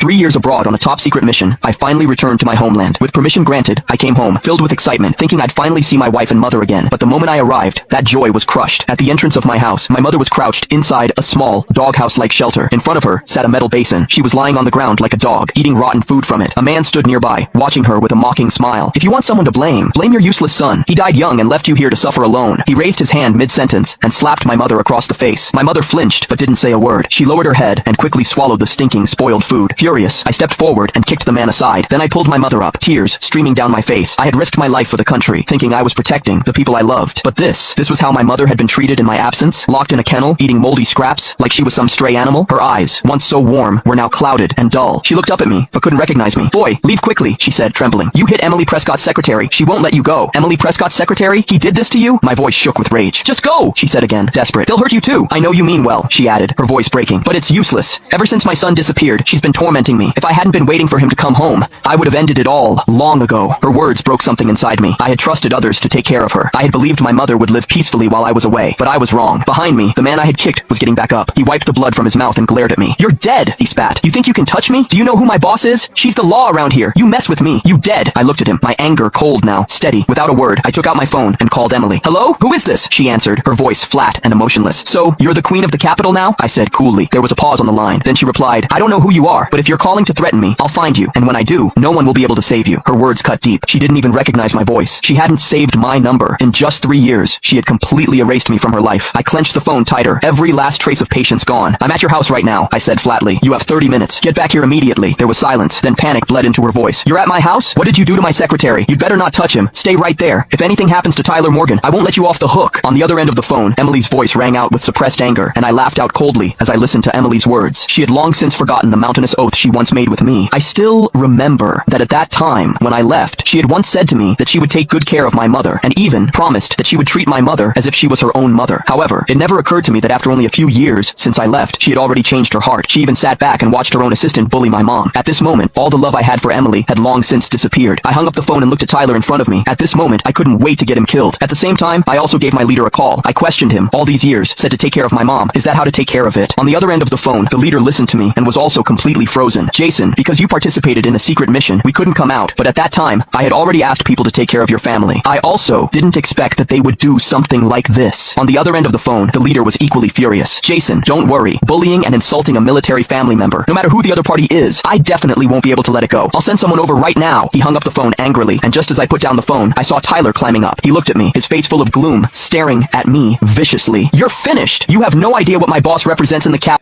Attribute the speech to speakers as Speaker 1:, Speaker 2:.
Speaker 1: 3 years abroad on a top-secret mission, I finally returned to my homeland. With permission granted, I came home, filled with excitement, thinking I'd finally see my wife and mother again. But the moment I arrived, that joy was crushed. At the entrance of my house, my mother was crouched inside a small, doghouse-like shelter. In front of her sat a metal basin. She was lying on the ground like a dog, eating rotten food from it. A man stood nearby, watching her with a mocking smile. If you want someone to blame your useless son. He died young and left you here to suffer alone. He raised his hand mid-sentence and slapped my mother across the face. My mother flinched, but didn't say a word. She lowered her head and quickly swallowed the stinking, spoiled food. Furious, I stepped forward and kicked the man aside. Then I pulled my mother up, tears streaming down my face. I had risked my life for the country, thinking I was protecting the people I loved. But this was how my mother had been treated in my absence, locked in a kennel, eating moldy scraps, like she was some stray animal. Her eyes, once so warm, were now clouded and dull. She looked up at me, but couldn't recognize me. "Boy, leave quickly," she said, trembling. "You hit Emily Prescott's secretary. She won't let you go." "Emily Prescott's secretary? He did this to you?" My voice shook with rage. "Just go," she said again, desperate. "They'll hurt you too." "I know you mean well," she added, her voice breaking. "But it's useless. Ever since my son disappeared, she's been tormenting me. If I hadn't been waiting for him to come home, I would have ended it all long ago." Her words broke something inside me. I had trusted others to take care of her. I had believed my mother would live peacefully while I was away, but I was wrong. Behind me, the man I had kicked was getting back up. He wiped the blood from his mouth and glared at me. "You're dead," he spat. "You think you can touch me? Do you know who my boss is? She's the law around here. You mess with me, you dead." I looked at him, my anger cold now, steady. Without a word, I took out my phone and called Emily. "Hello? Who is this?" she answered, her voice flat and emotionless. "So, you're the queen of the capital now?" I said coolly. There was a pause on the line. Then she replied, "I don't know who you are, but if you're calling to threaten me, I'll find you. And when I do, no one will be able to save you." Her words cut deep. She didn't even recognize my voice. She hadn't saved my number. In just 3 years, she had completely erased me from her life. I clenched the phone tighter, every last trace of patience gone. "I'm at your house right now," I said flatly. "You have 30 minutes. Get back here immediately." There was silence. Then panic bled into her voice. "You're at my house? What did you do to my secretary? You'd better not touch him. Stay right there. If anything happens to Tyler Morgan, I won't let you off the hook." On the other end of the phone, Emily's voice rang out with suppressed anger, and I laughed out coldly as I listened to Emily's words. She had long since forgotten the mountainous oath she once made with me. I still remember that at that time, when I left, she had once said to me that she would take good care of my mother, and even promised that she would treat my mother as if she was her own mother. However, it never occurred to me that after only a few years since I left, she had already changed her heart. She even sat back and watched her own assistant bully my mom. At this moment, all the love I had for Emily had long since disappeared. I hung up the phone and looked at Tyler in front of me. At this moment, I couldn't wait to get him killed. At the same time, I also gave my leader a call. I questioned him. All these years, said to take care of my mom. Is that how to take care of it? On the other end of the phone, the leader listened to me and was also completely frozen. "Jason, because you participated in a secret mission, we couldn't come out. But at that time, I had already asked people to take care of your family. I also didn't expect that they would do something like this." On the other end of the phone, the leader was equally furious. "Jason, don't worry. Bullying and insulting a military family member, no matter who the other party is, I definitely won't be able to let it go. I'll send someone over right now." He hung up the phone angrily, and just as I put down the phone, I saw Tyler climbing up. He looked at me, his face full of gloom, staring at me viciously. "You're finished. You have no idea what my boss represents in the cap."